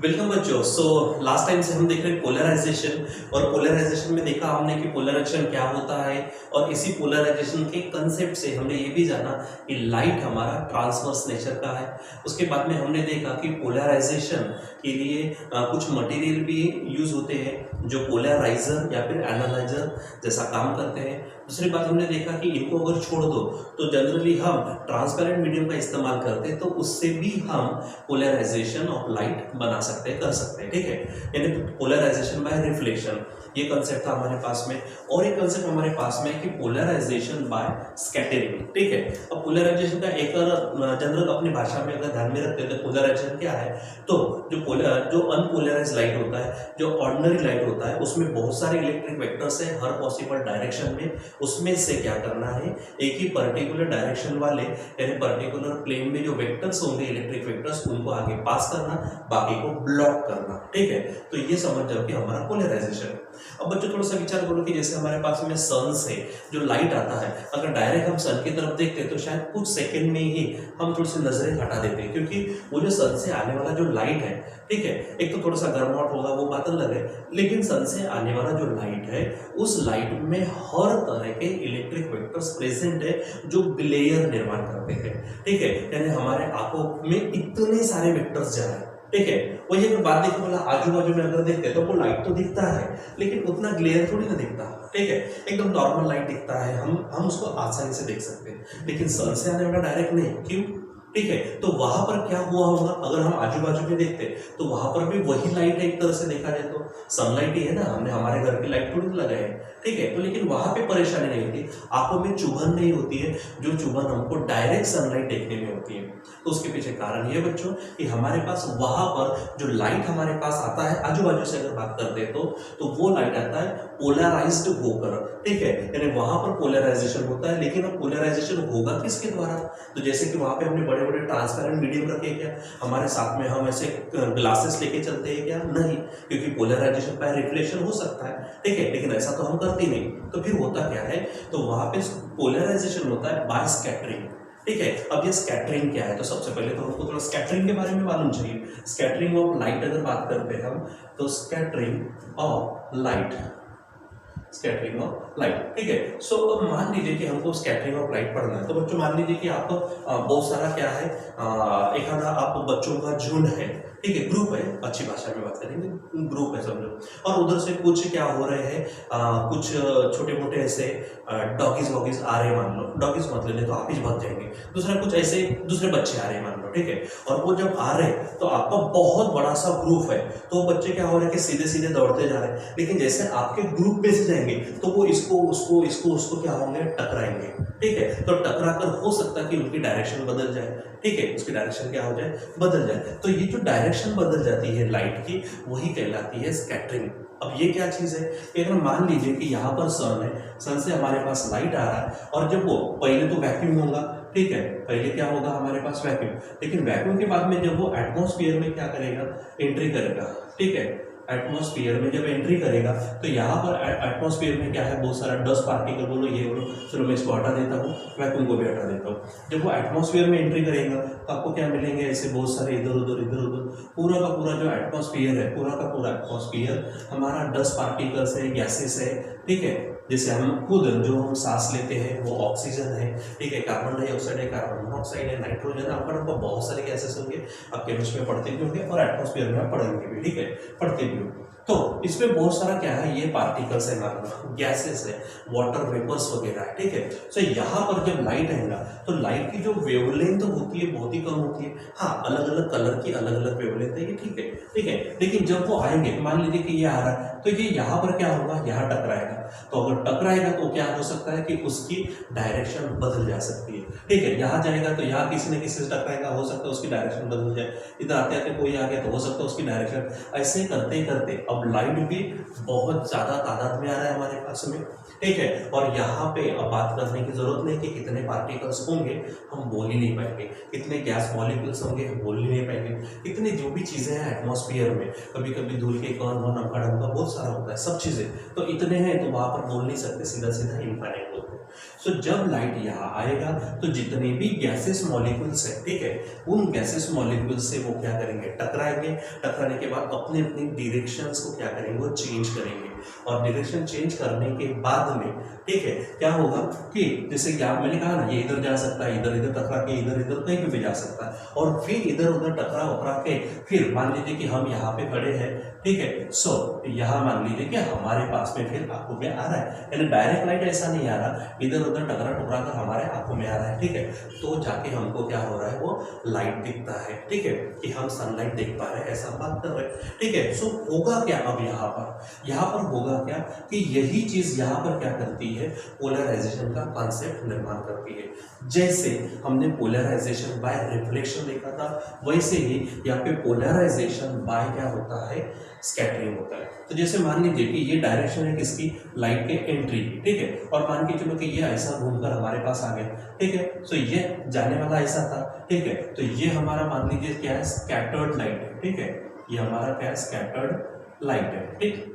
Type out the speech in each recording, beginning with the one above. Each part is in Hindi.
वेलकम बच्चों। लास्ट टाइम से हम देख रहे हैं पोलराइजेशन, और पोलराइजेशन में देखा हमने कि पोलराइजेशन क्या होता है, और इसी पोलराइजेशन के कंसेप्ट से हमने ये भी जाना कि लाइट हमारा ट्रांसवर्स नेचर का है। उसके बाद में हमने देखा कि पोलराइजेशन के लिए कुछ मटेरियल भी यूज होते हैं जो पोलराइजर या फिर एनालाइजर जैसा काम करते हैं। दूसरी बात हमने देखा कि इनको अगर छोड़ दो तो जनरली हम ट्रांसपेरेंट मीडियम का इस्तेमाल करते हैं, तो उससे भी हम पोलराइजेशन ऑफ लाइट बना सकते हैं, कर सकते हैं। ठीक है, यानी पोलराइजेशन बाय रिफ्लेक्शन, ये कंसेप्ट था हमारे पास में। और एक कंसेप्ट हमारे पास में कि पोलराइजेशन बाय स्कैटरिंग। ठीक है, अब पोलराइजेशन का एक जनरल अपनी भाषा में अगर ध्यान में रखते हैं तो पोलराइजेशन क्या है, तो जो अनपोलराइज लाइट होता है, जो ऑर्डिनरी लाइट होता है, उसमें बहुत सारे इलेक्ट्रिक वेक्टर्स है हर पॉसिबल डायरेक्शन में। उसमें से क्या करना है, एक ही पर्टिकुलर डायरेक्शन वाले यानी पर्टिकुलर प्लेन में जो वेक्टर्स होंगे इलेक्ट्रिक वेक्टर्स, उनको आगे पास करना, बाकी को ब्लॉक करना। ठीक है, तो ये समझ जाओ कि हमारा पोलराइजेशन है। अब बच्चों थोड़ा सा विचार करो कि जैसे हमारे पास में सन से जो लाइट आता है, अगर डायरेक्ट हम सन की तरफ देखते हैं तो शायद कुछ सेकंड में ही हम थोड़ी सी नजरें हटा देते हैं, क्योंकि वो जो सन से आने वाला जो लाइट है, ठीक है, एक तो थोड़ा सा गर्माहट होगा, वो बात अलग है, लेकिन सन से आने वाला जो लाइट है उस लाइट में हर तरह के इलेक्ट्रिक वेक्टर्स प्रेजेंट है जो ग्लेयर निर्माण करते हैं। ठीक है, यानी हमारे आंखों में इतने सारे वेक्टर्स जा रहे हैं। ठीक है, वही एक बात देखो, बोला आजू बाजू में अगर देखते हैं तो वो लाइट तो दिखता है लेकिन उतना ग्लेयर थोड़ी ना दिखता। ठीक है, एकदम नॉर्मल लाइट दिखता है, हम उसको आसानी से देख सकते हैं, लेकिन सन से आने वाला डायरेक्ट नहीं। क्यों? ठीक है, तो वहां पर क्या हुआ होगा, अगर हम आजू बाजू में देखते तो वहां पर भी वही लाइट है, एक तरह से देखा जाए तो सनलाइट ही है ना, हमने हमारे घर की लाइट थोड़ी लगाए है। ठीक है, तो लेकिन वहां पे परेशानी नहीं होती, आंखों में चुभन नहीं होती है, जो चुभन हमको डायरेक्ट सनलाइट देखने में होती है। तो उसके पीछे कारण ये बच्चों कि हमारे पास वहां पर जो लाइट हमारे पास आता है आजू बाजू से अगर बात करते हैं तो वो लाइट आता है पोलराइज्ड होकर। ठीक है, यानी वहां पर पोलराइजेशन होता है, लेकिन अब पोलराइजेशन होगा किसके द्वारा, तो जैसे कि वहां पे हमने बड़े बड़े ट्रांसपेरेंट मीडियम रखे क्या, हमारे साथ में हम ऐसे ग्लासेस लेके चलते हैं क्या? नहीं, क्योंकि पोलराइजेशन बाय रिफ्लेक्शन हो सकता है। ठीक है, लेकिन ऐसा तो हम करते नहीं, तो फिर होता क्या है, तो वहां पे पोलराइजेशन होता है बाय स्कैटरिंग। ठीक है, अब ये स्कैटरिंग क्या है, तो सबसे पहले तो हमको थोड़ा स्कैटरिंग के बारे में मालूम चाहिए। स्कैटरिंग ऑफ लाइट अगर बात करते हैं हम, तो scattering of light, scattering of light. ठीक है, सो अब मान लीजिए कि हमको स्कैटरिंग ऑफ लाइट पढ़ना है, तो बच्चों मान लीजिए कि आप बहुत सारा क्या है, एक आधा आप बच्चों का झुंड है, ठीक है, ग्रुप है, अच्छी भाषा में बात करेंगे, ग्रुप है समझो, और उधर से कुछ क्या हो रहे हैं, कुछ छोटे मोटे ऐसे डॉगीज वॉगीज आ रहे, मान लो डॉगीज मत लेने तो आप ही भाग जाएंगे, दूसरा कुछ ऐसे दूसरे बच्चे आ रहे मान लो। ठीक है, और वो जब आ रहे तो आपका बहुत बड़ा सा ग्रुप है, तो बच्चे क्या हो रहे हैं कि सीधे सीधे दौड़ते जा रहे हैं, लेकिन जैसे आपके ग्रुप में से जाएंगे तो वो इसको उसको इसको उसको क्या होंगे, टकराएंगे। ठीक है, तो टकरा कर हो सकता है कि उनकी डायरेक्शन बदल जाए। ठीक है, उसकी डायरेक्शन क्या हो जाए, बदल जाए, तो ये जो डायरेक्शन बदल जाती है लाइट की, वही कहलाती है स्कैटरिंग। अब ये क्या चीज है, अगर मान लीजिए कि यहाँ पर सन है, सन से हमारे पास लाइट आ रहा है, और जब वो पहले तो वैक्यूम होगा, ठीक है, पहले क्या होगा हमारे पास वैक्यूम, लेकिन वैक्यूम के बाद में जब वो एटमॉस्फेयर में क्या करेगा, एंट्री करेगा। ठीक है, एटमॉस्फेयर में जब एंट्री करेगा तो यहाँ पर एटमॉस्फेयर में क्या है, बहुत सारा डस्ट पार्टिकल बोलो ये बोलो, चलो मैं इसको हटा देता हूँ, वैक्यूम को भी हटा देता हूँ। जब वो एटमॉस्फेयर में एंट्री करेगा तो आपको क्या मिलेंगे, ऐसे बहुत सारे इधर उधर पूरा का पूरा जो एटमॉस्फेयर है, पूरा का पूरा एटमॉस्फेयर हमारा डस्ट पार्टिकल्स है, गैसेस है। ठीक है, जैसे हम खुद जो हम सांस लेते हैं वो ऑक्सीजन है, ठीक है, कार्बन डाइऑक्साइड है, कार्बन मोनोऑक्साइड है, नाइट्रोजन है, आपको बहुत सारे गैसेस होंगे, आप केमिस्ट्री में पढ़ते भी होंगे और एटमॉस्फेयर में आप पढ़ेंगे भी। ठीक है, पढ़ते भी हो, तो इसमें बहुत सारा क्या है, ये पार्टिकल्स है, मान गैसेस है, वाटर वेपर्स वगैरह है। ठीक है, तो यहाँ पर जब लाइट आएगा तो लाइट की जो वेवलेंथ होती है बहुत ही कम होती है। हाँ, अलग अलग कलर की अलग अलग वेवलेंथ है, ठीक है, ठीक है, लेकिन जब वो आएंगे, मान लीजिए कि ये आ रहा है, तो ये यहाँ पर क्या होगा, यहाँ टकराएगा, तो अगर टकराएगा तो क्या हो सकता है कि उसकी डायरेक्शन बदल जा सकती है। ठीक है, यहाँ जाएगा तो यहाँ किसी न किसी से टकराएगा, हो सकता है उसकी डायरेक्शन बदल जाए, इधर आते आते कोई आ गया तो हो सकता है उसकी डायरेक्शन, ऐसे करते करते अब लाइट भी बहुत ज्यादा तादाद में आ रहा है हमारे पास में। ठीक है, और यहाँ पे अब बात करने की जरूरत नहीं कि कितने पार्टिकल्स होंगे, हम बोल ही नहीं पाएंगे, कितने गैस मॉलिक्यूल्स होंगे हम बोल ही नहीं पाएंगे, कितनी जो भी चीजें हैं एटमॉस्फेयर में, कभी कभी धूल के कण वन अमका डमका बहुत सारा होता है सब चीजें, तो इतने हैं तो वहां पर बोल नहीं सकते, सीधा सीधा इनफाइनाइट बोलते हैं। सो जब लाइट यहाँ आएगा तो जितने भी गैसेस मॉलिक्यूल्स है, ठीक है, उन गैसेस मॉलिक्यूल्स से वो क्या करेंगे, टकराएंगे। टकराने के बाद अपने अपनी डिरेक्शंस को क्या करेंगे, वो चेंज करेंगे। और डायरेक्शन चेंज करने के बाद में, ठीक है, क्या होगा कि जैसे कि आप, मैंने कहा ना, ये इधर जा सकता है, इधर इधर टकरा के इधर इधर कहीं पे भी जा सकता है, और फिर इधर उधर टकरा उकरा के फिर मान लीजिए कि हम यहाँ पे खड़े हैं, ठीक है। सो यहाँ मान लीजिए कि हमारे पास में फिर आंखों में आ रहा है, यानी डायरेक्ट लाइट ऐसा नहीं आ रहा, इधर उधर टकरा टकरा कर हमारे आंखों में आ रहा है, ठीक है। तो जाके हमको क्या हो रहा है, वो लाइट दिखता है, ठीक है, कि हम सनलाइट देख पा रहे हैं, ऐसा बात कर रहे हैं, ठीक है। सो होगा क्या अब यहाँ पर होगा क्या कि यही चीज यहाँ पर क्या करती है, पोलराइजेशन का कॉन्सेप्ट निर्माण करती है। जैसे हमने पोलराइजेशन बाय रिफ्लेक्शन देखा था, वैसे ही यहाँ पे पोलराइजेशन बाय क्या होता है, स्कैटरिंग होता है। तो जैसे मान लीजिए कि ये डायरेक्शन है किसकी, लाइट के एंट्री की, ठीक है, और मान के चलो कि ये ऐसा घूमकर हमारे पास आ गया, ठीक है। सो ये जाने वाला ऐसा था, ठीक है। तो ये हमारा मान लीजिए क्या है, स्कैटर्ड लाइट है, ठीक है, ये हमारा क्या है, स्कैटर्ड लाइट है, ठीक।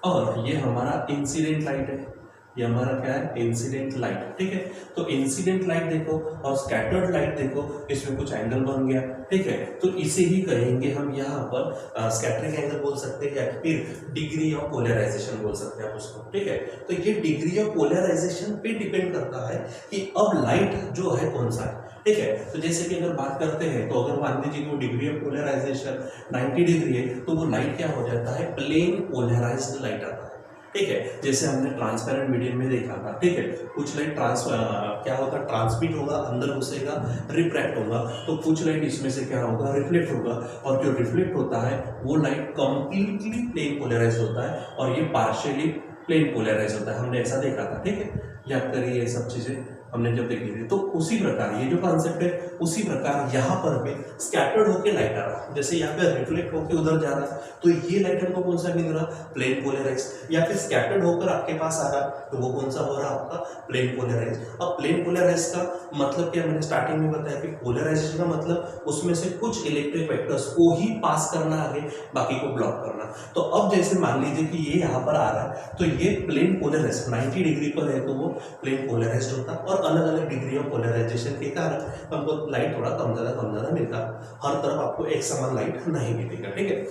और ये हमारा इंसिडेंट लाइट है, ये हमारा क्या है, इंसिडेंट लाइट, ठीक है। तो इंसिडेंट लाइट देखो और स्कैटर्ड लाइट देखो, इसमें कुछ एंगल बन गया, ठीक है। तो इसे ही कहेंगे हम यहाँ पर स्कैटरिंग एंगल बोल सकते हैं, या फिर डिग्री ऑफ पोलराइजेशन बोल सकते हैं आप उसको, ठीक है। तो ये डिग्री ऑफ पोलराइजेशन पे डिपेंड करता है कि अब लाइट जो है कौन सा है, ठीक है। तो जैसे कि अगर बात करते हैं, तो अगर मान लीजिए कि वो डिग्री ऑफ पोलराइजेशन 90 डिग्री है, तो वो लाइट क्या हो जाता है, प्लेन पोलराइज्ड लाइट आता है, ठीक है। जैसे हमने ट्रांसपेरेंट मीडियम में देखा था, ठीक है, कुछ लाइट क्या होगा, ट्रांसमिट होगा, अंदर घुसेगा, रिफ्रैक्ट होगा, तो कुछ लाइट इसमें से क्या होगा, रिफ्लेक्ट होगा, और जो रिफ्लेक्ट होता है वो लाइट कंप्लीटली प्लेन पोलराइज होता है, और ये पार्शियली प्लेन पोलराइज होता है, हमने ऐसा देखा था, ठीक है। याद करिए ये सब चीजें हमने जब देखी थी। तो उसी प्रकार ये जो कॉन्सेप्ट है, उसी प्रकार यहाँ पर भी स्कैटर्ड होकर लाइट आ रहा है, जैसे यहाँ पे रिफ्लेक्ट होकर उधर जा रहा है, तो ये लाइट हमको कौन सा मिल रहा, प्लेन पोलराइज, या फिर स्कैटर्ड होकर आपके पास आ रहा, तो वो कौन सा हो रहा आपका, प्लेन पोलराइज। अब प्लेन पोलराइज का मतलब क्या, मैंने स्टार्टिंग में बताया कि पोलराइजेशन का मतलब उसमें से कुछ इलेक्ट्रिक वेक्टर्स को ही पास करना आगे, बाकी को ब्लॉक करना। तो अब जैसे मान लीजिए कि ये यहाँ पर आ रहा है, तो ये प्लेन पोलराइज 90 डिग्री पर है, तो वो प्लेन पोलराइज होता है, और अलग अलग डिग्री ऑफ पोलराइजेशन के कारण हमको लाइट थोड़ा कम ज़्यादा मिलता है, हर तरफ आपको एक समान लाइट नहीं मिलेगा, ठीक है,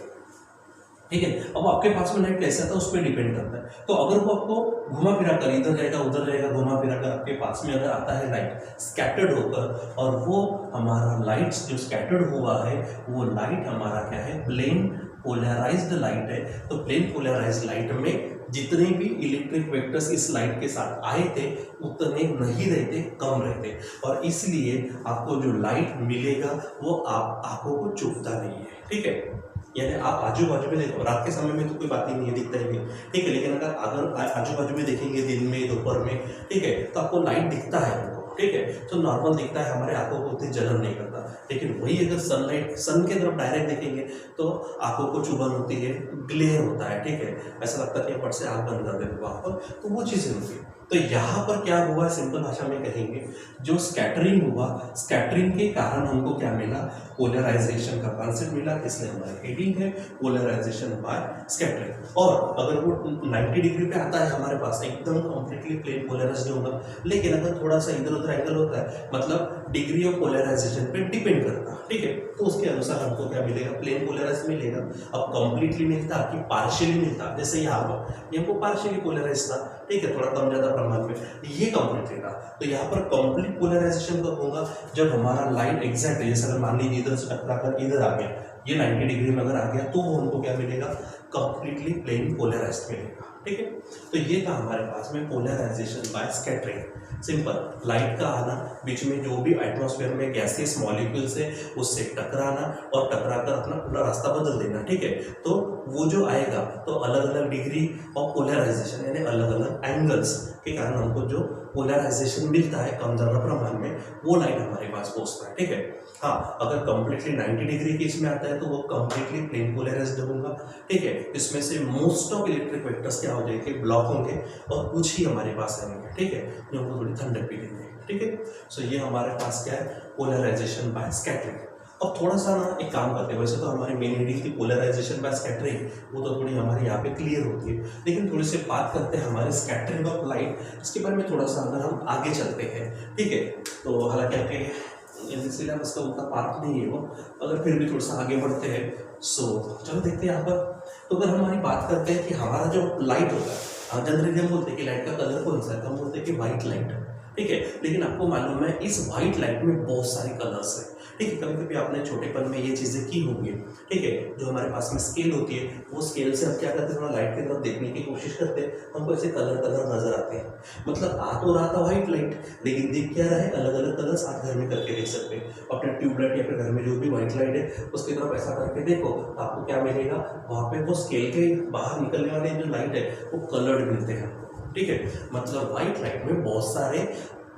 ठीक है। अब आपके पास में लाइट कैसा था, उस पर डिपेंड करता है। तो अगर वो आपको घुमा फिरा कर इधर जाएगा उधर जाएगा, घुमा फिरा कर आपके पास में अगर आता है लाइट स्कैटर्ड होकर, और वो हमारा लाइट्स जो स्कैटर्ड हुआ है, वो लाइट हमारा क्या है, प्लेन पोलराइज्ड लाइट है। तो प्लेन पोलराइज्ड लाइट में जितने भी इलेक्ट्रिक वेक्टर्स इस लाइट के साथ आए थे उतने नहीं रहते, कम रहते, और इसलिए आपको जो लाइट मिलेगा वो आप आंखों को चुभता नहीं है, ठीक है। यानी आप आजू बाजू में देखो, रात के समय में तो कोई बात ही नहीं है, दिखता ही नहीं, ठीक है, लेकिन अगर आजू बाजू में देखेंगे दिन में दोपहर में, ठीक है, तो आपको लाइट दिखता है, ठीक है, तो नॉर्मल दिखता है, हमारे आंखों को उतनी जलन नहीं करता। लेकिन वही अगर सनलाइट सन के तरफ डायरेक्ट देखेंगे तो आंखों को चुभन होती है, ग्लेयर होता है, ठीक है, ऐसा लगता है कि फट से आंख बंद कर देते वहाँ पर, तो वो चीज़ें होती है। तो यहाँ पर क्या हुआ, सिंपल भाषा में कहेंगे, जो स्कैटरिंग हुआ, स्कैटरिंग के कारण हमको क्या मिला, पोलराइजेशन का कॉन्सेप्ट मिला, इसलिए हमारी हेडिंग है पोलराइजेशन बाय स्कैटरिंग। और अगर वो 90 डिग्री पे आता है हमारे पास, एकदम कंप्लीटली प्लेन पोलराइज्ड होगा, लेकिन अगर थोड़ा सा इधर उधर एंगल होता है, मतलब डिग्री ऑफ पोलराइजेशन पे डिपेंड करता है, ठीक है, तो उसके अनुसार हमको क्या मिलेगा, प्लेन पोलराइज मिलेगा। अब कंप्लीटली मिलता कि पार्शियली मिलता, जैसे यहाँ पर ये हमको पार्शियली पोलराइज था, ठीक है, थोड़ा कम ज़्यादा प्रमाण में, ये कंप्लीटली था। तो यहाँ पर कंप्लीट पोलराइजेशन कब होगा, जब हमारा लाइट एग्जैक्ट, जैसे अगर मान लीजिए इधर से टकरा कर इधर आ गया, ये 90 डिग्री में अगर आ गया, तो वो हमको क्या मिलेगा, कंप्लीटली प्लेन पोलराइज्ड मिलेगा, ठीक है। तो ये था हमारे पास में polarization by scattering. Simple, light का आना, बीच में जो भी एटमॉस्फेयर में गैसेस मॉलिक्यूल्स है उससे टकराना, और टकरा कर अपना पूरा रास्ता बदल देना, ठीक है। तो वो जो आएगा, तो अलग अलग डिग्री ऑफ पोलराइजेशन यानी अलग अलग एंगल्स के कारण हमको जो पोलराइजेशन मिलता है कम ज़्यादा प्रमाण में, वो लाइट हमारे पास पहुँचता है, ठीक है। हाँ, अगर कंप्लीटली 90 डिग्री के इसमें आता है तो वो कंप्लीटली प्लेन पोलराइज्ड होगा, ठीक है। इसमें से मोस्ट ऑफ इलेक्ट्रिक वेक्टर्स क्या हो जाएंगे, ब्लॉक होंगे, और कुछ ही हमारे पास आएंगे, ठीक है, जो हमको थोड़ी ठंडक भी देंगे, ठीक है। सो ये हमारे पास क्या है, पोलराइजेशन बाय स्कैटरिंग। अब थोड़ा सा ना एक काम करते हैं, वैसे तो हमारी मेन हेडिंग थी पोलराइजेशन बाय स्कैटरिंग, वो तो थोड़ी हमारे यहाँ पे क्लियर होती है, लेकिन थोड़ी सी बात करते हैं हमारे स्कैटरिंग ऑफ लाइट, इसके बारे में थोड़ा सा अगर हम आगे चलते हैं, ठीक है। तो हालांकि आपके सिलेबस का उतना पार्ट नहीं है वो, अगर फिर भी थोड़ा सा आगे बढ़ते हैं। सो चलो देखते हैं यहाँ पर। तो अगर हमारी बात करते हैं कि हमारा जो लाइट होता है, जनरली हम बोलते हैं कि लाइट का कलर कौन सा है, तो हम बोलते हैं कि व्हाइट लाइट, ठीक है। लेकिन आपको मालूम है इस व्हाइट लाइट में बहुत सारे कलर्स हैं, ठीक है। कभी कभी आपने छोटेपन में ये चीज़ें की होंगी, ठीक है। जो हमारे पास में स्केल होती है, वो स्केल से हम क्या करते हैं, थोड़ा लाइट की तरफ देखने की कोशिश करते हैं, हमको ऐसे कलर कलर नजर आते हैं। मतलब आ तो रहा था व्हाइट लाइट, लेकिन दिख क्या रहा है, अलग अलग कलर्स आप घर में करके देख सकते हैं। अपने ट्यूबलाइट या फिर घर में जो भी व्हाइट लाइट है उसकी तरफ ऐसा करके देखो, तो आपको क्या मिलेगा, वहाँ पे वो स्केल के बाहर निकलने वाले जो लाइट है वो कलर्ड मिलते हैं, ठीक है। मतलब व्हाइट लाइट में बहुत सारे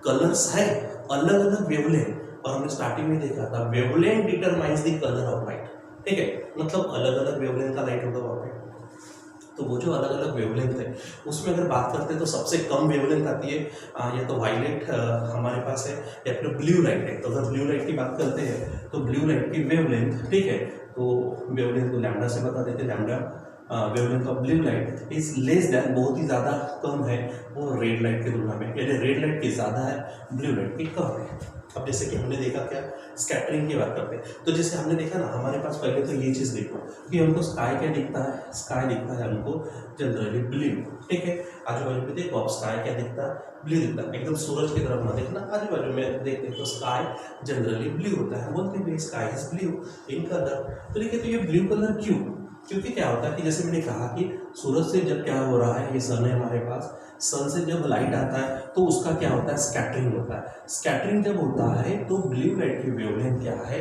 कलर्स है, अलग अलग वेवलेंथ, और हमने स्टार्टिंग में देखा था wavelength determines the colour of light, ठीक है। मतलब अलग अलग वेवलेंथ का लाइट होगा वहाँ पे, तो वो जो अलग अलग वेवलेंथ है उसमें अगर बात करते हैं तो सबसे कम वेवलेंथ आती है या तो वायलेट हमारे पास है, या फिर ब्लू लाइट है। तो अगर ब्लू लाइट की बात करते हैं तो ब्लू लाइट की वेवलेंथ, ठीक है, तो वेवलेंथ को लैम्डा से बता देते हैं, lambda wavelength of blue light is less than, बहुत ही ज़्यादा कम है वो रेड लाइट की तुलना में, यानी रेड लाइट की ज़्यादा है, ब्लू लाइट की कम है। अब जैसे कि हमने देखा क्या, स्कैटरिंग की बात करते हैं, तो जैसे हमने देखा ना, हमारे पास पहले तो ये चीज़ देखो कि हमको स्काई क्या दिखता है, स्काई दिखता है हमको जनरली ब्लू, ठीक है। आजू बाजू में देखो आप, स्काई क्या दिखता है, ब्लू दिखता है। एकदम सूरज की तरफ ना देखना, आजू बाजू में देखते तो स्काई जनरली ब्लू होता है, बोलते हैं sky is blue in colour. तो देखिए, तो ये ब्लू कलर क्यों, क्योंकि क्या होता है कि जैसे मैंने कहा कि सूरज से जब क्या हो रहा है, ये सन है हमारे पास, सन से जब लाइट आता है तो उसका क्या होता है, स्कैटरिंग होता है। स्कैटरिंग जब होता है तो ब्लू लाइट की वेवलेंथ क्या है,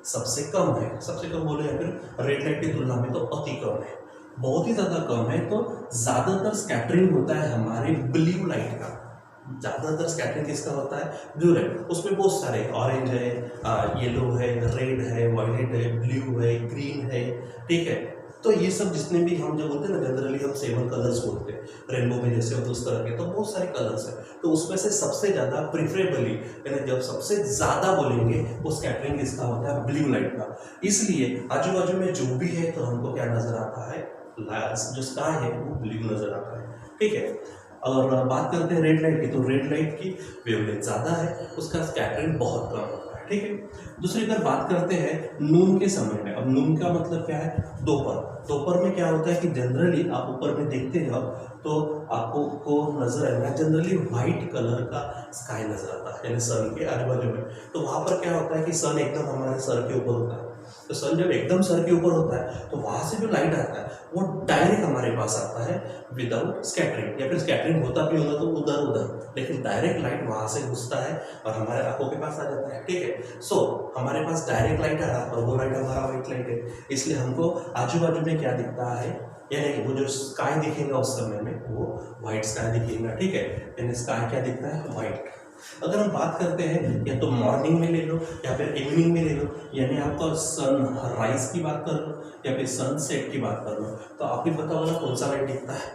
सबसे कम है, सबसे कम बोले या फिर रेड लाइट की तुलना में तो अति कम है, बहुत ही ज़्यादा कम है। तो ज़्यादातर स्कैटरिंग होता है हमारे ब्लू लाइट का, ज़्यादातर स्कैटरिंग किसका होता है, ब्लू लाइट। उसमें बहुत सारे, ऑरेंज है, येलो है, रेड है, वायलेट है, ब्लू है, ग्रीन है, ठीक है। तो ये सब जितने भी हम जो बोलते हैं ना, जनरली हम 7 कलर्स बोलते हैं, रेनबो में जैसे होते उस तरह के, तो बहुत सारे कलर्स हैं। तो उसमें से सबसे ज़्यादा प्रिफरेबली, यानी जब सबसे ज़्यादा बोलेंगे वो स्कैटरिंग किसका होता है, ब्लू लाइट का। इसलिए आजू बाजू में जो भी है तो हमको क्या नज़र आता है, जो स्काई है वो ब्लू नज़र आता है, ठीक है। और बात करते हैं रेड लाइट की, तो रेड लाइट की वेवलेंथ ज़्यादा है, उसका स्कैटरिंग बहुत कम होता है, ठीक है। दूसरी अगर बात करते हैं नून के समय में, अब नून का मतलब क्या है, दोपहर। दोपहर में क्या होता है कि जनरली आप ऊपर में देखते हो तो आपको को नजर आएगा जनरली व्हाइट कलर का स्काई नजर आता है, यानी सन के आजू बाजू में। तो वहाँ पर क्या होता है कि सन एकदम हमारे सर के ऊपर होता है, तो सन जब एकदम सर के ऊपर होता है तो वहाँ से जो लाइट आता है वो डायरेक्ट हमारे पास आता है विदाउट स्कैटरिंग, या फिर स्कैटरिंग होता भी होगा तो उधर उधर, लेकिन डायरेक्ट लाइट वहाँ से घुसता है और हमारे आंखों के पास आ जाता है, ठीक है। सो हमारे पास डायरेक्ट लाइट आ रहा है और वो लाइट हमारा व्हाइट लाइट है, इसलिए हमको आजू बाजू में क्या दिखता है, यानी वो जो स्काई दिखेगा उस समय में वो व्हाइट स्काई दिखेगा, ठीक है। यानी स्काई क्या दिखता है, व्हाइट। अगर हम बात करते हैं या तो मॉर्निंग में ले लो या फिर इवनिंग में ले लो, यानी आपका सन राइज की बात कर लो या फिर सनसेट की बात कर लो, तो आप ही पता होगा कौन सा लाइट दिखता है,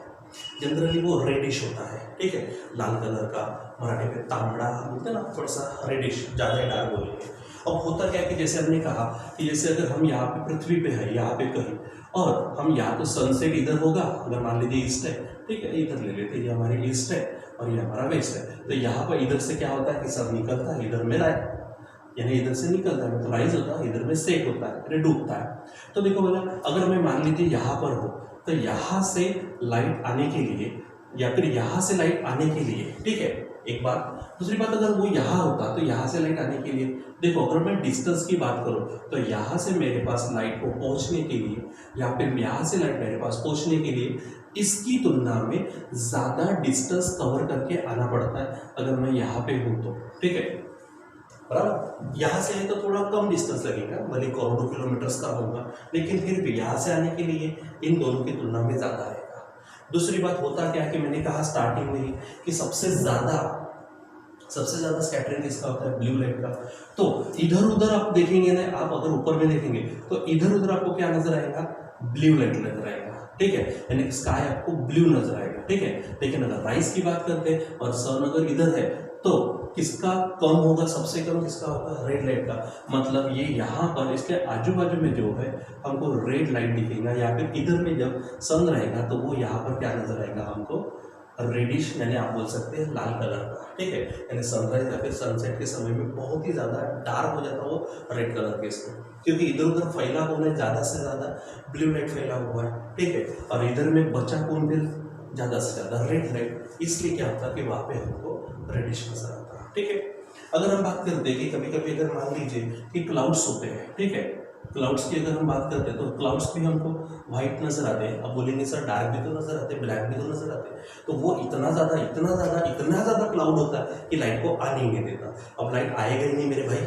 जनरली वो रेडिश होता है, ठीक है, लाल कलर का, मराठी में तांबड़ा बोलते हैं ना, थोड़ा सा रेडिश, ज़्यादा डार्क बोलेंगे। अब होता क्या है कि जैसे हमने कहा कि जैसे अगर हम यहाँ पे पृथ्वी पे है, यहाँ पे कहीं, और हम यहाँ तो सनसेट इधर होगा, अगर मान लीजिए ईस्ट है, ठीक है, इधर ले लेते हैं, ये हमारी ईस्ट है और ये हमारा वेस्ट है, तो यहाँ पर इधर से क्या होता है कि सब निकलता है, इधर में राइज, यानी इधर से निकलता है मतलब राइज होता है, इधर में सेट होता है, यानी डूबता है। तो देखो बोला, अगर मैं मान लीजिए यहाँ पर हो तो यहाँ से लाइट आने के लिए या फिर यहाँ से लाइट आने के लिए, ठीक है, एक बात। दूसरी बात, अगर वो यहाँ होता तो यहाँ से लाइट आने के लिए, देखो अगर मैं डिस्टेंस की बात करूँ तो यहाँ से मेरे पास लाइट को पहुँचने के लिए या फिर यहाँ से लाइट मेरे पास पहुँचने के लिए इसकी तुलना में ज़्यादा डिस्टेंस कवर करके आना पड़ता है अगर मैं यहाँ पे हूँ तो, ठीक है, बराबर। यहाँ से है तो थोड़ा कम डिस्टेंस लगेगा, भले करोड़ों किलोमीटर्स का होगा, लेकिन फिर भी यहाँ से आने के लिए इन दोनों की तुलना में ज़्यादा रहेगा। दूसरी बात होता क्या है कि मैंने कहा स्टार्टिंग में ही कि सबसे ज़्यादा स्कैटरिंग किसका होता है, ब्लू लाइट का। तो इधर उधर आप देखेंगे ना, आप अगर ऊपर में देखेंगे तो इधर उधर आपको क्या नजर आएगा, ब्लू लाइट नजर आएगा, ठीक है, यानी स्काई आपको ब्लू नजर आएगा, ठीक है। लेकिन अगर राइज की बात करते हैं और सन अगर इधर है तो किसका कम होगा, सबसे कम किसका होगा, रेड लाइट का। मतलब ये यहाँ पर इसके आजू बाजू में जो है हमको रेड लाइट दिखेगा, या फिर इधर में जब सन रहेगा तो वो यहाँ पर क्या नजर आएगा हमको, रेडिश, यानी आप बोल सकते हैं लाल कलर का, ठीक है। यानी सनराइज या फिर सनसेट के समय में बहुत ही ज़्यादा डार्क हो जाता है वो रेड कलर के इसमें, क्योंकि इधर उधर फैला हुआ है, ज़्यादा से ज़्यादा ब्लू लाइट फैला हुआ है, ठीक है। और इधर में बचा कौन, फिर ज़्यादा से ज़्यादा रेड लाइट, इसलिए क्या होता है कि वहाँ पे हमको रेडिश नजर आता है, ठीक है। अगर हम बात करते हैं कि कभी कभी अगर मान लीजिए कि क्लाउड्स होते हैं, ठीक है, क्लाउड्स की अगर हम बात करते हैं तो क्लाउड्स भी हमको व्हाइट नजर आते हैं। अब बोलेंगे सर डार्क भी तो नजर आते हैं, ब्लैक भी तो नजर आते हैं, तो वो इतना ज़्यादा क्लाउड होता है कि लाइट को आने ही नहीं देता। अब लाइट आएगा ही नहीं मेरे भाई,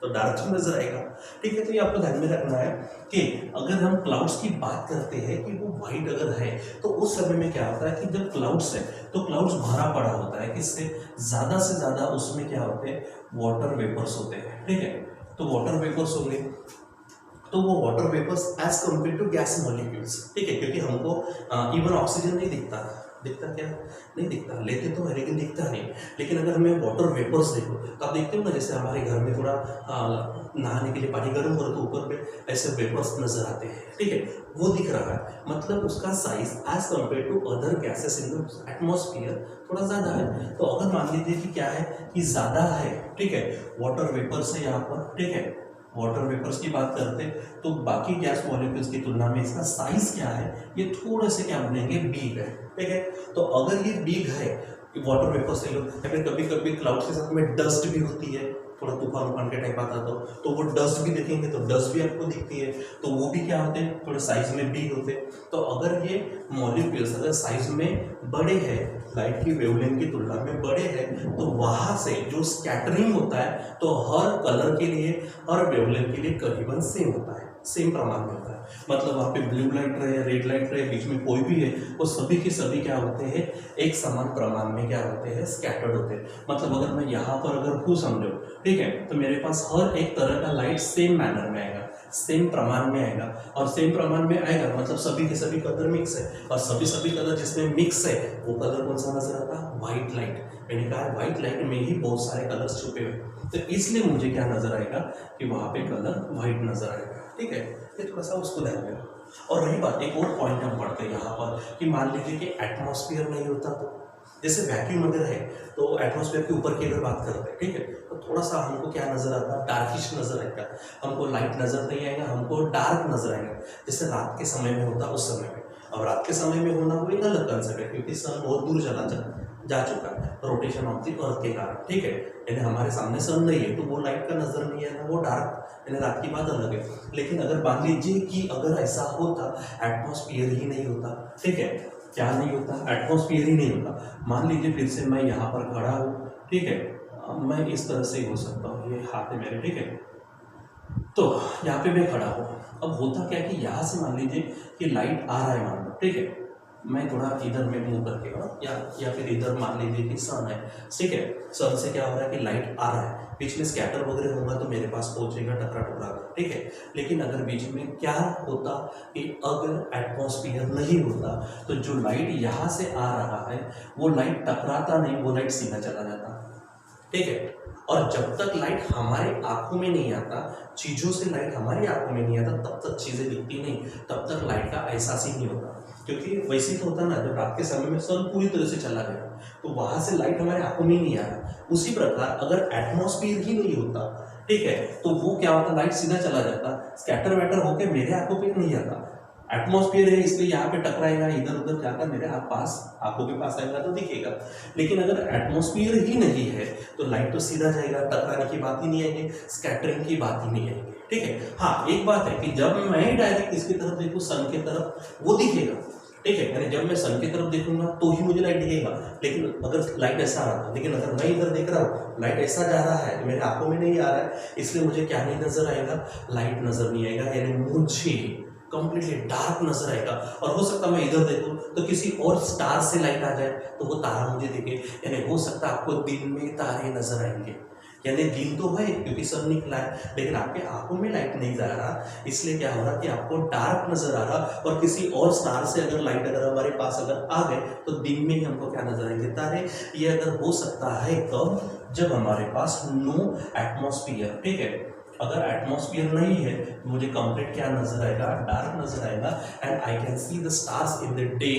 तो डार्क ही नजर आएगा, ठीक है। तो ये आपको ध्यान में रखना है कि अगर हम क्लाउड्स की बात करते हैं कि वो व्हाइट अगर है तो उस समय में क्या होता है कि जब क्लाउड्स है तो क्लाउड्स भरा पड़ा होता है, किससे, ज़्यादा से ज़्यादा उसमें क्या होते हैं, वाटर वेपर्स होते हैं, ठीक है। तो वाटर वेपर्स होंगे, तो वो water vapours as compared to gas molecules, ठीक है, क्योंकि हमको इवन ऑक्सीजन नहीं दिखता क्या नहीं दिखता, लेते तो है लेकिन दिखता नहीं। लेकिन अगर हमें वाटर वेपर्स देखो तो आप देखते हो ना, जैसे हमारे घर में थोड़ा नहाने के लिए पानी गर्म करो तो ऊपर में ऐसे वेपर्स नजर आते हैं, ठीक है, वो दिख रहा है, मतलब उसका size as compared to other gases in the atmosphere थोड़ा ज़्यादा है। तो अगर मान लीजिए कि क्या है कि ज़्यादा है, ठीक है, वाटर वेपर्स है यहाँ पर, ठीक है, वाटर वेपर्स की बात करते तो बाकी गैस मॉलिक्यूल्स की तुलना में इसका साइज क्या है, ये थोड़े से क्या बनेंगे, बिग है, ठीक है। तो अगर ये बिग है वाटर वेपर्स ले लो, या फिर कभी कभी क्लाउड्स के साथ में डस्ट भी होती है, थोड़ा तूफान उफान के टाइप आता तो वो डस्ट भी देखेंगे, तो डस्ट भी आपको दिखती है, तो वो भी क्या होते हैं, थोड़े साइज में बिग होते हैं। तो अगर ये मॉलिक्यूल्स अगर साइज में बड़े हैं, लाइट की वेवलेंथ की तुलना में बड़े हैं, तो वहाँ से जो स्कैटरिंग होता है तो हर कलर के लिए, हर वेवलेंथ के लिए करीबन सेम होता है, सेम प्रमाण में होता है। मतलब वहाँ पे ब्लू लाइट रहे, रेड लाइट रहे, बीच में कोई भी है, वो सभी के सभी क्या होते हैं, एक समान प्रमाण में क्या होते हैं, स्कैटर्ड होते हैं। मतलब अगर मैं यहाँ पर अगर हूँ समझो, ठीक है, तो मेरे पास हर एक तरह का लाइट सेम मैनर में आएगा, सेम प्रमाण में आएगा, और सेम प्रमाण में आएगा मतलब सभी के सभी कलर मिक्स है, और सभी कलर जिसमें मिक्स है वो कलर कौन सा नजर आता है, व्हाइट लाइट। मैंने कहा व्हाइट लाइट में ही बहुत सारे कलर्स छुपे हुए, तो इसलिए मुझे क्या नजर आएगा कि वहाँ पे कलर व्हाइट नजर आएगा, ठीक है। ये थोड़ा सा उसको ध्यान में। और रही बात, एक और पॉइंट हम पढ़ते हैं यहाँ पर कि मान लीजिए कि एटमॉस्फेयर नहीं होता, तो जैसे वैक्यूम अगर है तो एटमॉस्फेयर के ऊपर की अगर बात करते हैं, ठीक है, तो थोड़ा सा हमको क्या नजर आता है, डार्किश नजर आएगा, हमको लाइट नजर नहीं आएगा, हमको डार्क नजर आएगा, जैसे रात के समय में होता उस समय में। अब रात के समय में होना वो एक अलग कंसेप्ट है, क्योंकि सन बहुत दूर जा चुका है रोटेशन ऑफ द अर्थ के कारण, ठीक है, यानी हमारे सामने सन नहीं है तो वो लाइट का नजर नहीं है ना, वो डार्क यानी रात की बात अलग है। लेकिन अगर मान लीजिए कि अगर ऐसा होता, एटमॉस्फेयर ही नहीं होता, ठीक है, क्या नहीं होता, एटमॉस्फेयर ही नहीं होता, मान लीजिए फिर से मैं यहाँ पर खड़ा हूँ, ठीक है, मैं इस तरह से हो सकता हूँ, ये हाथ है मेरे, ठीक है, तो यहाँ पे मैं खड़ा हूँ। अब होता क्या है कि यहाँ से मान लीजिए कि लाइट आ रहा है मान लो, ठीक है, मैं थोड़ा इधर में मूव करके या फिर इधर मान लीजिए कि सन है, ठीक है, सन से क्या हो रहा है कि लाइट आ रहा है, बीच में स्कैटर वगैरह होगा तो मेरे पास पहुंचेगा टकरा, ठीक है। लेकिन अगर बीच में क्या होता कि अगर एटमॉस्फेयर नहीं होता तो जो लाइट यहाँ से आ रहा है वो लाइट टकराता नहीं, वो लाइट सीधा चला जाता, ठीक है। और जब तक लाइट हमारे आंखों में नहीं आता, चीज़ों से लाइट हमारी आंखों में नहीं आता, तब तक चीज़ें दिखती नहीं, तब तक लाइट का एहसास ही नहीं होता। क्योंकि वैसे तो होता ना, जब रात के समय में सन पूरी तरह से चला गया तो वहाँ से लाइट हमारे आंखों में ही नहीं आ रहा। उसी प्रकार अगर एटमॉस्फेयर ही नहीं होता, ठीक है, तो वो क्या होता, लाइट सीधा चला जाता, स्कैटर वैटर होकर मेरे आंखों पे नहीं आता। एटमॉस्फेयर है इसलिए यहाँ पे टकराएगा, इधर उधर जाकर मेरे पास आंखों के पास आएगा तो दिखेगा। लेकिन अगर एटमॉस्फेयर ही नहीं है तो लाइट तो सीधा जाएगा, टकराने की बात ही नहीं आएगी, स्कैटरिंग की बात ही नहीं आएगी, ठीक है। हाँ, एक बात है कि जब मैं डायरेक्ट इसकी तरफ देखूँ, सन की तरफ, वो दिखेगा, ठीक है, यानी जब मैं सन की तरफ देखूंगा तो ही मुझे लाइट दिखेगा। लेकिन अगर लाइट ऐसा आ रहा था, लेकिन अगर मैं इधर देख रहा हूँ, लाइट ऐसा जा रहा है, मेरे आंखों में नहीं आ रहा है, इसलिए मुझे क्या नहीं नजर आएगा, लाइट नजर नहीं आएगा, यानी मुझे कंप्लीटली डार्क नजर आएगा। और हो सकता है मैं इधर देखूं तो किसी और स्टार से लाइट आ जाए तो वो तारा मुझे दिखे, यानी हो सकता है आपको दिन में तारे नजर आएंगे, यानी दिन तो है क्योंकि सन निकला है, लेकिन आपके आंखों में लाइट नहीं जा रहा, इसलिए क्या हो रहा कि आपको डार्क नजर आ रहा। और किसी और स्टार से अगर लाइट अगर हमारे पास अगर आ गए तो दिन में ही हमको क्या नजर आएंगे, तारे। ये अगर हो सकता है कब, जब हमारे पास नो एटमॉस्फेयर, ठीक है। अगर एटमॉस्फेयर नहीं है तो मुझे कंप्लीट क्या नजर आएगा, डार्क नजर आएगा, and I can see the stars in the day,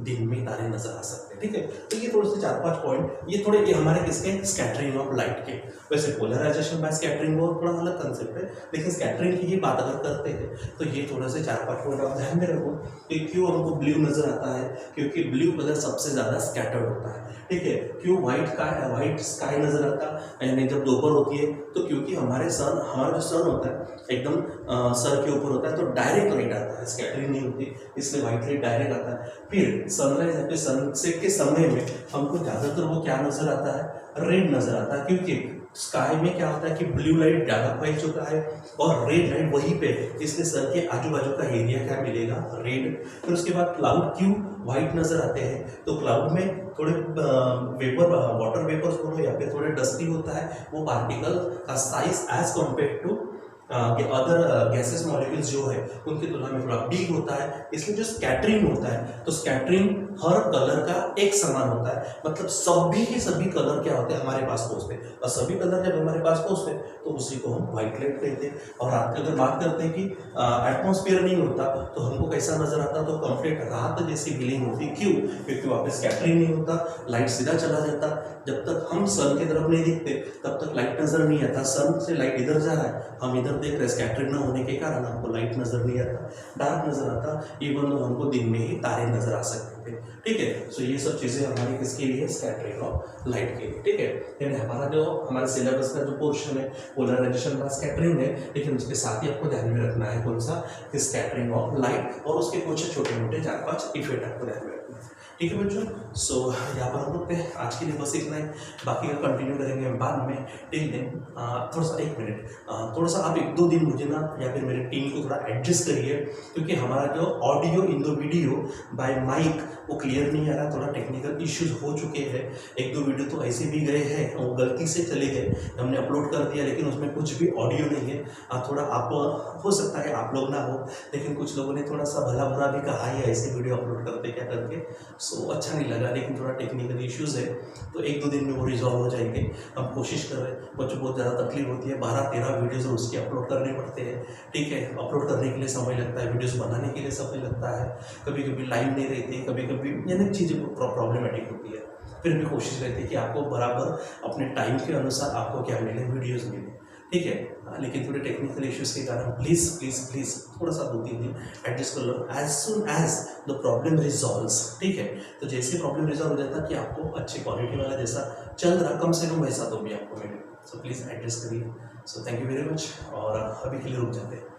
दिन में तारे नजर आ सकते हैं, ठीक है। तो ये थोड़े से 4-5 पॉइंट, ये थोड़े ये हमारे किसके, स्कैटरिंग ऑफ लाइट के। वैसे पोलराइजेशन बाय स्कैटरिंग वो थोड़ा अलग कंसेप्ट है, लेकिन स्कैटरिंग की ही बात अगर करते हैं तो ये थोड़े से 4-5 पॉइंट आप ध्यान में रखो कि क्यों हमको ब्लू नजर आता है, क्योंकि ब्लू कलर सबसे ज्यादा स्कैटर्ड होता है, ठीक है। क्यों व्हाइट स्काई नजर आता है यानी जब दोपहर होती है, तो क्योंकि हमारा जो सन होता है एकदम सर के ऊपर होता है, तो डायरेक्ट लाइट आता है, स्कैटरिंग नहीं होती, इसलिए व्हाइट लाइट डायरेक्ट आता है। फिर सनराइज या फिर सनसेट के समय में हमको ज्यादातर वो क्या नजर आता है, रेड नजर आता है, क्योंकि स्काई में क्या होता है कि ब्लू लाइट ज्यादा फैल चुका है और रेड लाइट वहीं पे, इसलिए सर के आजू बाजू का एरिया क्या मिलेगा, रेड। फिर उसके बाद क्लाउड क्यों व्हाइट नजर आते हैं, तो क्लाउड में थोड़े वेपर, वाटर वेपर्स बोलो या फिर थोड़े डस्टी होता है, वो पार्टिकल का size as compared to other gases molecules जो है उनकी तुलना में थोड़ा बिग होता है, इसलिए जो स्कैटरिंग होता है, तो स्कैटरिंग हर कलर का एक समान होता है, मतलब सभी के सभी कलर क्या होते हैं हमारे पास पहुंचते हैं, और सभी कलर जब हमारे पास पहुंचते हैं तो उसी को हम व्हाइट लाइट कहते हैं। और रात की अगर बात करते हैं कि एटमॉस्फेयर नहीं होता तो हमको कैसा नजर आता, तो कंप्लीट रात जैसी फीलिंग होती, क्यों, क्योंकि वहाँ पे स्कैटरिंग नहीं होता, लाइट सीधा चला जाता, जब तक हम सन की तरफ नहीं दिखते तब तक लाइट नजर नहीं आता, सन से लाइट इधर जा रहा है, हम इधर देख रहे हैं, स्कैटरिंग न होने के कारण हमको लाइट नजर नहीं आता, डार्क नजर आता, इवन तो हमको दिन में ही तारे नजर आ सकते थे, ठीक है। सो ये सब चीजें हमारी किसके लिए, स्कैटरिंग ऑफ लाइट के लिए, ठीक है। यानी हमारा जो हमारे सिलेबस का जो पोर्शन है पोलराइजेशन का स्कैटरिंग है, लेकिन उसके साथ ही आपको ध्यान में रखना है कौन सा, स्कैटरिंग ऑफ लाइट, और उसके कुछ छोटे मोटे 4-5 इफेक्ट आपको ध्यान में रखना है, ठीक है बच्चों। सो यहाँ पर हम लोग पे आज के लिए बस इतना ही, बाकी का कंटिन्यू करेंगे बाद में। टिल देन थोड़ा सा 1 मिनट, थोड़ा सा आप 1-2 दिन मुझे ना या फिर मेरे टीम को थोड़ा एडजस्ट करिए, क्योंकि हमारा जो audio in the video bye mic वो क्लियर नहीं आ रहा, थोड़ा टेक्निकल इश्यूज हो चुके हैं। 1-2 वीडियो तो ऐसे भी गए हैं, वो गलती से चले गए, हमने अपलोड कर दिया लेकिन उसमें कुछ भी ऑडियो नहीं है। थोड़ा आप हो सकता है आप लोग ना हो, लेकिन कुछ लोगों ने थोड़ा सा भला बुरा भी कहा है ऐसे वीडियो अपलोड करते क्या करके, सो अच्छा नहीं लगा, लेकिन थोड़ा टेक्निकल इश्यूज है, तो 1-2 दिन में वो रिजॉल्व हो जाएंगे। हम कोशिश कर रहे हैं, बच्चों को बहुत ज़्यादा तकलीफ होती है, 12-13 वीडियोज उसके अपलोड करने पड़ते हैं, ठीक है। अपलोड करने के लिए समय लगता है, वीडियोस बनाने के लिए समय लगता है, कभी कभी लाइव नहीं रहती, कभी कभी यानी चीज़ें प्रॉब्लमेटिक होती है, फिर भी कोशिश रहती है कि आपको बराबर अपने टाइम के अनुसार आपको क्या मिले, वीडियोज़ मिले, ठीक है। लेकिन थोड़े टेक्निकल इश्यूज़ के कारण प्लीज़ प्लीज़ प्लीज़ थोड़ा सा 2-3 दिन एडजस्ट कर लो, as soon as the problem resolves, ठीक है। तो जैसे प्रॉब्लम रिजॉल्व हो जाता है कि आपको अच्छी क्वालिटी वाला जैसा चल रहा कम से कम वैसा तो भी आपको मिले, सो प्लीज़ एडजस्ट करिए। So thank you very much, और अभी के लिए रुक जाते हैं।